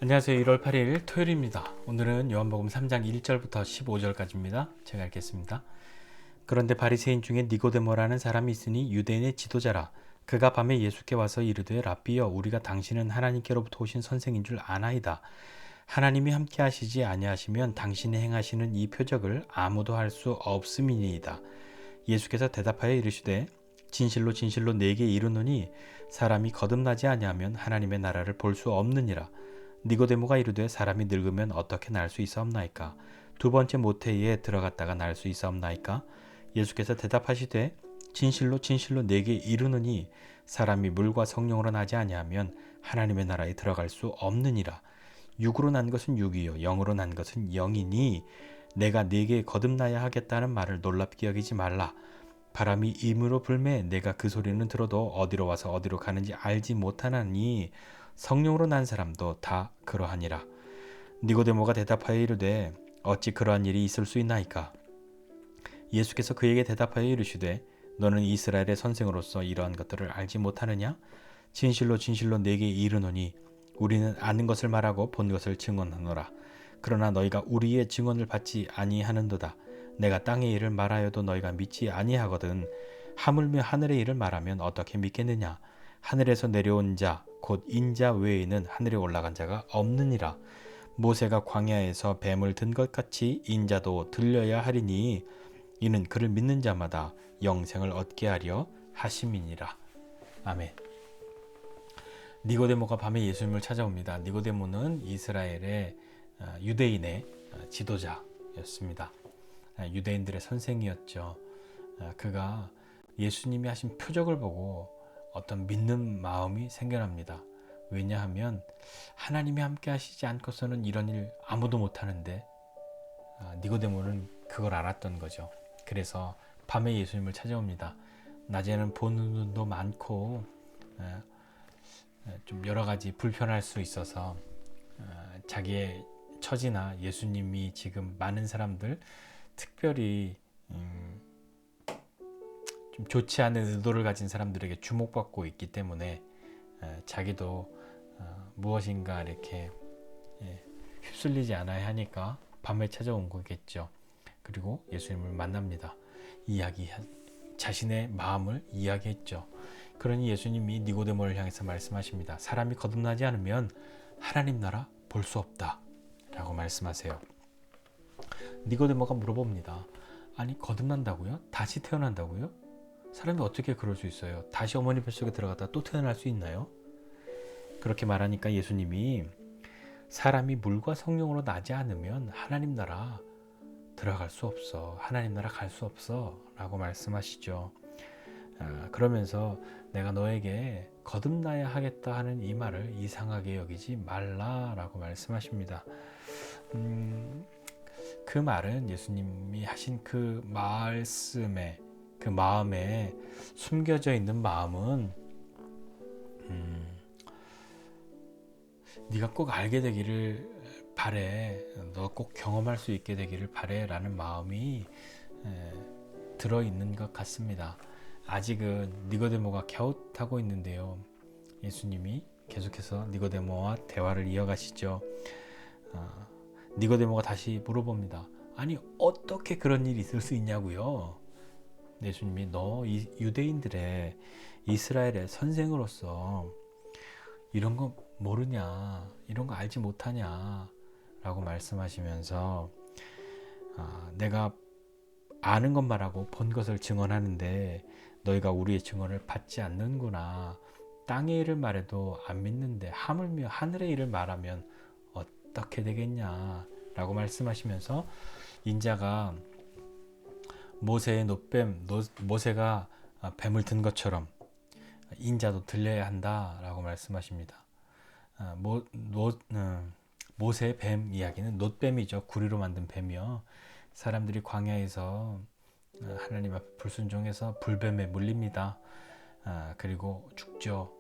안녕하세요. 1월 8일 토요일입니다. 오늘은 요한복음 3장 1절부터 15절까지입니다. 제가 읽겠습니다. 그런데 바리새인 중에 니고데모라는 사람이 있으니 유대인의 지도자라. 그가 밤에 예수께 와서 이르되 랍비여, 우리가 당신은 하나님께로부터 오신 선생인 줄 아나이다. 하나님이 함께 하시지 아니하시면 당신이 행하시는 이 표적을 아무도 할 수 없음이니이다. 예수께서 대답하여 이르시되 진실로 진실로 내게 이르노니 사람이 거듭나지 아니하면 하나님의 나라를 볼 수 없느니라. 니고데모가 이르되 사람이 늙으면 어떻게 날 수 있사옵나이까? 두 번째 모태에 들어갔다가 날 수 있사옵나이까? 예수께서 대답하시되 진실로 진실로 내게 이르노니 사람이 물과 성령으로 나지 아니하면 하나님의 나라에 들어갈 수 없느니라. 육으로 난 것은 육이요 영으로 난 것은 영이니 내가 네게 거듭나야 하겠다는 말을 놀랍게 여기지 말라. 바람이 임으로 불매 내가 그 소리는 들어도 어디로 와서 어디로 가는지 알지 못하나니 성령으로 난 사람도 다 그러하니라. 니고데모가 대답하여 이르되 어찌 그러한 일이 있을 수 있나이까? 예수께서 그에게 대답하여 이르시되 너는 이스라엘의 선생으로서 이러한 것들을 알지 못하느냐? 진실로 진실로 내게 이르노니 우리는 아는 것을 말하고 본 것을 증언하노라. 그러나 너희가 우리의 증언을 받지 아니하는도다. 내가 땅의 일을 말하여도 너희가 믿지 아니하거든. 하물며 하늘의 일을 말하면 어떻게 믿겠느냐? 하늘에서 내려온 자 곧 인자 외에는 하늘에 올라간 자가 없느니라. 모세가 광야에서 뱀을 든 것 같이 인자도 들려야 하리니 이는 그를 믿는 자마다 영생을 얻게 하려 하심이니라. 아멘. 니고데모가 밤에 예수님을 찾아옵니다. 니고데모는 이스라엘의 유대인의 지도자였습니다. 유대인들의 선생이었죠. 그가 예수님이 하신 표적을 보고 어떤 믿는 마음이 생겨납니다. 왜냐하면 하나님이 함께 하시지 않고서는 이런 일 아무도 못하는데 니고데모는 그걸 알았던 거죠. 그래서 밤에 예수님을 찾아옵니다. 낮에는 보는 눈도 많고 좀 여러 가지 불편할 수 있어서 자기의 처지나 예수님이 지금 많은 사람들, 특별히 좀 좋지 않은 의도를 가진 사람들에게 주목받고 있기 때문에 자기도 무엇인가 이렇게 휩쓸리지 않아야 하니까 밤에 찾아온 거겠죠. 그리고 예수님을 만납니다. 자신의 마음을 이야기했죠. 그러니 예수님이 니고데모를 향해서 말씀하십니다. 사람이 거듭나지 않으면 하나님 나라 볼 수 없다 라고 말씀하세요. 니고데모가 물어봅니다. 아니, 거듭난다고요? 다시 태어난다고요? 사람이 어떻게 그럴 수 있어요? 다시 어머니 뱃속에 들어갔다 또 태어날 수 있나요? 그렇게 말하니까 예수님이 사람이 물과 성령으로 나지 않으면 하나님 나라 들어갈 수 없어. 하나님 나라 갈 수 없어 라고 말씀하시죠. 그러면서 내가 너에게 거듭나야 하겠다 하는 이 말을 이상하게 여기지 말라라고 말씀하십니다. 그 말은 예수님이 하신 그 말씀에, 그 마음에 숨겨져 있는 마음은 네가 꼭 알게 되기를 바래, 너 꼭 경험할 수 있게 되기를 바래 라는 마음이 들어있는 것 같습니다. 아직은 니고데모가 갸웃하고 있는데요. 예수님이 계속해서 니고데모와 대화를 이어가시죠. 니고데모가 다시 물어봅니다. 아니, 어떻게 그런 일이 있을 수 있냐고요? 예수님이 너 유대인들의 이스라엘의 선생으로서 이런 거 모르냐, 이런 거 알지 못하냐 라고 말씀하시면서 내가 아는 것만 하고 본 것을 증언하는데 너희가 우리의 증언을 받지 않는구나. 땅의 일을 말해도 안 믿는데 하물며 하늘의 일을 말하면 어떻게 되겠냐 라고 말씀하시면서 인자가 모세의 모세가 뱀을 든 것처럼 인자도 들려야 한다 라고 말씀하십니다. 모세의 뱀 이야기는 놋뱀이죠. 구리로 만든 뱀이요. 사람들이 광야에서 하나님 앞에 불순종해서 불뱀에 물립니다. 그리고 죽죠.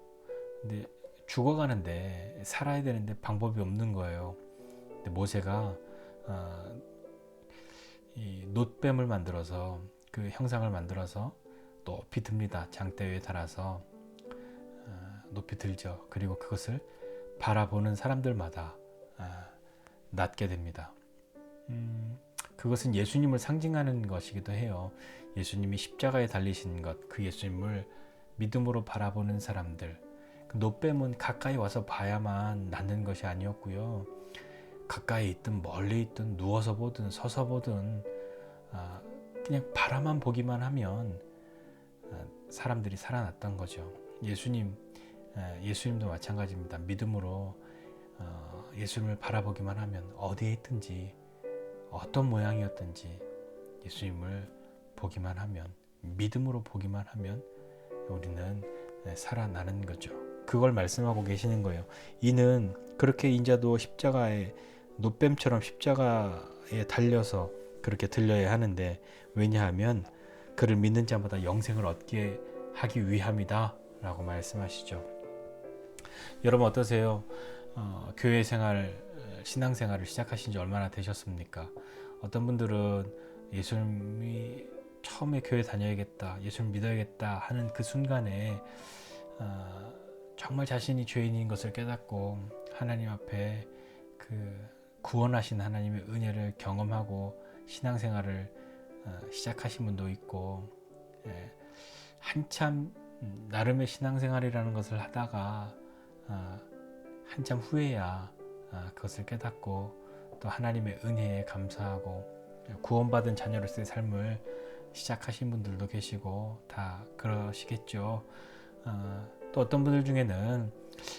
근데 죽어가는데 살아야 되는데 방법이 없는 거예요. 근데 모세가 이 놋뱀을 만들어서 그 형상을 만들어서 높이 듭니다. 장대 위에 달아서 높이 들죠. 그리고 그것을 바라보는 사람들마다 낳게 됩니다. 그것은 예수님을 상징하는 것이기도 해요. 예수님이 십자가에 달리신 것, 그 예수님을 믿음으로 바라보는 사람들, 그 노뱀은 가까이 와서 봐야만 낫는 것이 아니었고요. 가까이 있든 멀리 있든 누워서 보든 서서 보든 그냥 바라만 보기만 하면 사람들이 살아났던 거죠. 예수님도 마찬가지입니다. 믿음으로 예수님을 바라보기만 하면 어디에 있든지 어떤 모양이었든지 예수님을 보기만 하면, 믿음으로 보기만 하면 우리는 살아나는 거죠. 그걸 말씀하고 계시는 거예요. 이는 그렇게 인자도 십자가에, 노뱀처럼 십자가에 달려서 그렇게 들려야 하는데, 왜냐하면 그를 믿는 자마다 영생을 얻게 하기 위함이다 라고 말씀하시죠. 여러분 어떠세요? 교회 생활, 신앙생활을 시작하신 지 얼마나 되셨습니까? 어떤 분들은 예수님이 처음에 교회 다녀야겠다, 예수님 믿어야겠다 하는 그 순간에 정말 자신이 죄인인 것을 깨닫고 하나님 앞에 그 구원하신 하나님의 은혜를 경험하고 신앙생활을 시작하신 분도 있고, 한참 나름의 신앙생활이라는 것을 하다가 한참 후에야 그것을 깨닫고 또 하나님의 은혜에 감사하고 구원받은 자녀로서의 삶을 시작하신 분들도 계시고 다 그러시겠죠. 또 어떤 분들 중에는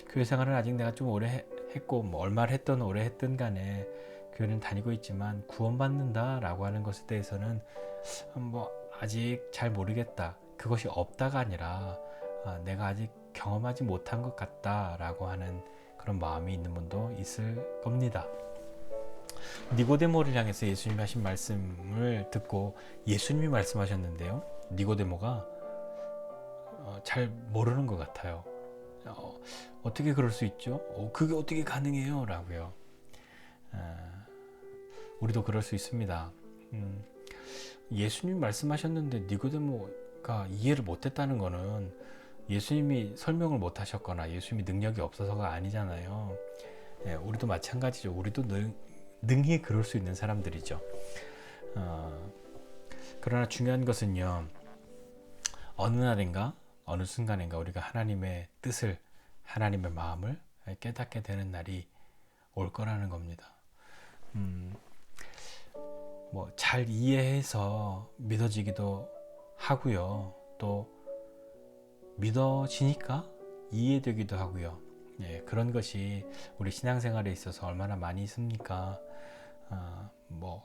교회 생활을 아직 내가 좀 오래 했고 얼마를 했든 오래 했든 간에 교회는 다니고 있지만 구원받는다 라고 하는 것에 대해서는 아직 잘 모르겠다, 그것이 없다가 아니라 내가 아직 경험하지 못한 것 같다 라고 하는 그런 마음이 있는 분도 있을 겁니다. 니고데모를 향해서 예수님이 하신 말씀을 듣고 예수님이 말씀하셨는데요, 니고데모가 잘 모르는 것 같아요. 어떻게 그럴 수 있죠? 그게 어떻게 가능해요? 라고요. 우리도 그럴 수 있습니다. 예수님이 말씀하셨는데 니고데모가 이해를 못했다는 거는 예수님이 설명을 못하셨거나 예수님이 능력이 없어서가 아니잖아요. 우리도 마찬가지죠. 우리도 능히 그럴 수 있는 사람들이죠. 그러나 중요한 것은요, 어느 날인가 어느 순간인가 우리가 하나님의 뜻을, 하나님의 마음을 깨닫게 되는 날이 올 거라는 겁니다. 잘 이해해서 믿어지기도 하고요, 또 믿어지니까 이해되기도 하고요. 그런 것이 우리 신앙생활에 있어서 얼마나 많이 있습니까?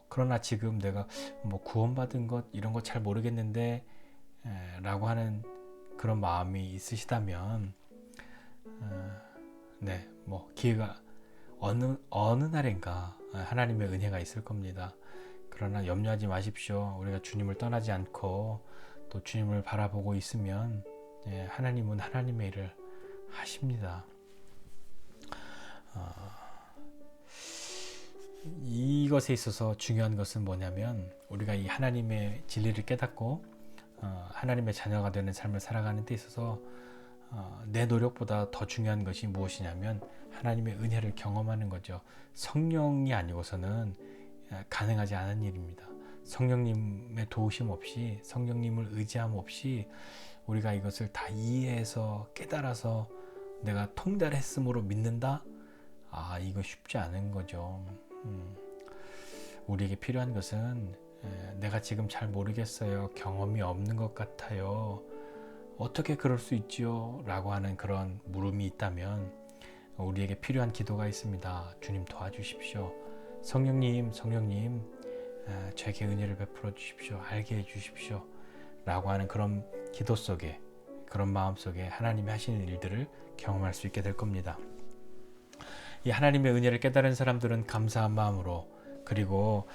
그러나 지금 내가 구원받은 것 이런 거 잘 모르겠는데 라고 하는 그런 마음이 있으시다면 기회가 어느 날인가 하나님의 은혜가 있을 겁니다. 그러나 염려하지 마십시오. 우리가 주님을 떠나지 않고 또 주님을 바라보고 있으면 하나님은 하나님의 일을 하십니다. 이것에 있어서 중요한 것은 뭐냐면, 우리가 이 하나님의 진리를 깨닫고 하나님의 자녀가 되는 삶을 살아가는 데 있어서 내 노력보다 더 중요한 것이 무엇이냐면 하나님의 은혜를 경험하는 거죠. 성령이 아니고서는 가능하지 않은 일입니다. 성령님의 도우심 없이, 성령님을 의지함 없이 우리가 이것을 다 이해해서 깨달아서 내가 통달했으므로 믿는다? 이거 쉽지 않은 거죠. 우리에게 필요한 것은 내가 지금 잘 모르겠어요, 경험이 없는 것 같아요, 어떻게 그럴 수 있지요? 라고 하는 그런 물음이 있다면 우리에게 필요한 기도가 있습니다. 주님 도와주십시오. 성령님 저에게 은혜를 베풀어 주십시오. 알게 해 주십시오. 라고 하는 그런 기도 속에, 그런 마음 속에 하나님이 하시는 일들을 경험할 수 있게 될 겁니다. 이 하나님의 은혜를 깨달은 사람들은 감사한 마음으로, 그리고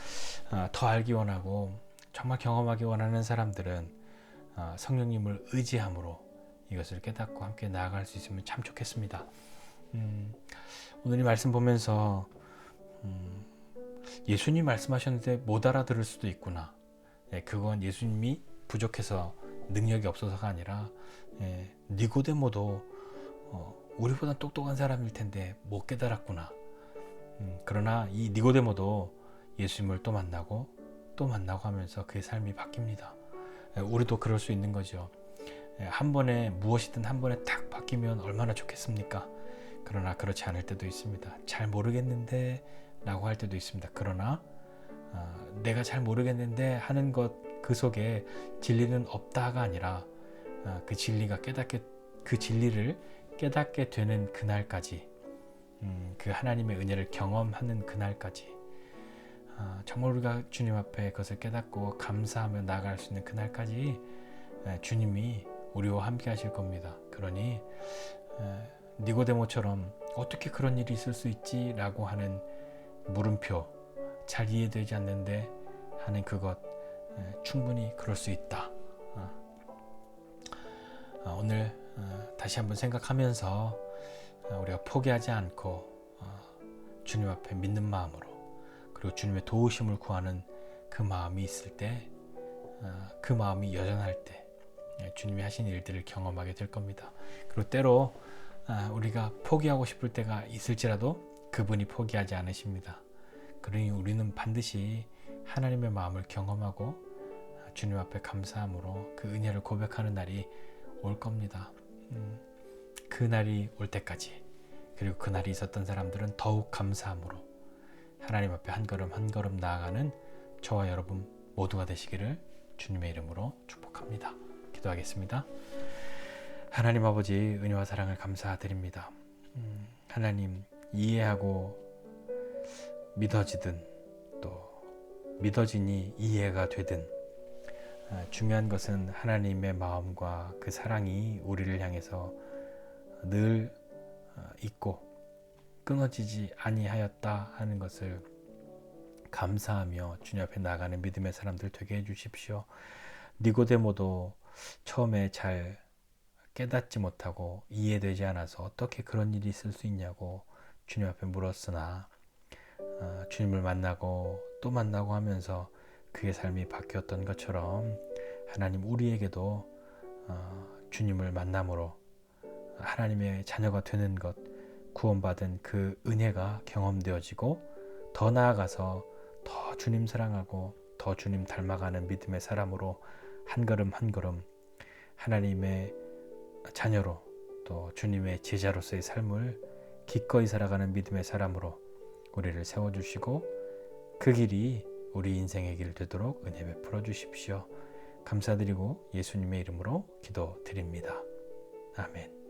더 알기 원하고 정말 경험하기 원하는 사람들은 성령님을 의지함으로 이것을 깨닫고 함께 나아갈 수 있으면 참 좋겠습니다. 오늘 이 말씀 보면서 예수님 말씀하셨는데 못 알아들을 수도 있구나. 그건 예수님이 부족해서 능력이 없어서가 아니라 니고데모도 우리보다 똑똑한 사람일 텐데 못 깨달았구나. 그러나 이 니고데모도 예수님을 또 만나고 하면서 그의 삶이 바뀝니다. 우리도 그럴 수 있는 거죠. 한 번에 무엇이든 한 번에 탁 바뀌면 얼마나 좋겠습니까? 그러나 그렇지 않을 때도 있습니다. 잘 모르겠는데 라고 할 때도 있습니다. 그러나 내가 잘 모르겠는데 하는 것 그 속에 진리는 없다가 아니라 그 진리를 깨닫게 되는 그날까지, 그 하나님의 은혜를 경험하는 그날까지, 정말 우리가 주님 앞에 그것을 깨닫고 감사하며 나아갈 수 있는 그날까지 주님이 우리와 함께 하실 겁니다. 그러니 니고데모처럼 어떻게 그런 일이 있을 수 있지? 라고 하는 물음표, 잘 이해되지 않는데 하는 그것, 충분히 그럴 수 있다. 오늘 다시 한번 생각하면서 우리가 포기하지 않고 주님 앞에 믿는 마음으로, 그리고 주님의 도우심을 구하는 그 마음이 있을 때, 그 마음이 여전할 때 주님이 하신 일들을 경험하게 될 겁니다. 그리고 때로 우리가 포기하고 싶을 때가 있을지라도 그분이 포기하지 않으십니다. 그러니 우리는 반드시 하나님의 마음을 경험하고 주님 앞에 감사함으로 그 은혜를 고백하는 날이 올 겁니다. 그 날이 올 때까지, 그리고 그 날이 있었던 사람들은 더욱 감사함으로 하나님 앞에 한 걸음 한 걸음 나아가는 저와 여러분 모두가 되시기를 주님의 이름으로 축복합니다. 기도하겠습니다. 하나님 아버지, 은혜와 사랑을 감사드립니다. 하나님, 이해하고 믿어지든 또 믿어지니 이해가 되든 중요한 것은 하나님의 마음과 그 사랑이 우리를 향해서 늘 있고 끊어지지 아니하였다 하는 것을 감사하며 주님 앞에 나가는 믿음의 사람들 되게 해주십시오. 니고데모도 처음에 잘 깨닫지 못하고 이해되지 않아서 어떻게 그런 일이 있을 수 있냐고 주님 앞에 물었으나 주님을 만나고 또 만나고 하면서 그의 삶이 바뀌었던 것처럼 하나님, 우리에게도 주님을 만남으로 하나님의 자녀가 되는 것, 구원받은 그 은혜가 경험되어지고 더 나아가서 더 주님 사랑하고 더 주님 닮아가는 믿음의 사람으로 한 걸음 한 걸음 하나님의 자녀로 또 주님의 제자로서의 삶을 기꺼이 살아가는 믿음의 사람으로 우리를 세워주시고 그 길이 우리 인생의 길 되도록 은혜 베풀어 주십시오. 감사드리고 예수님의 이름으로 기도드립니다. 아멘.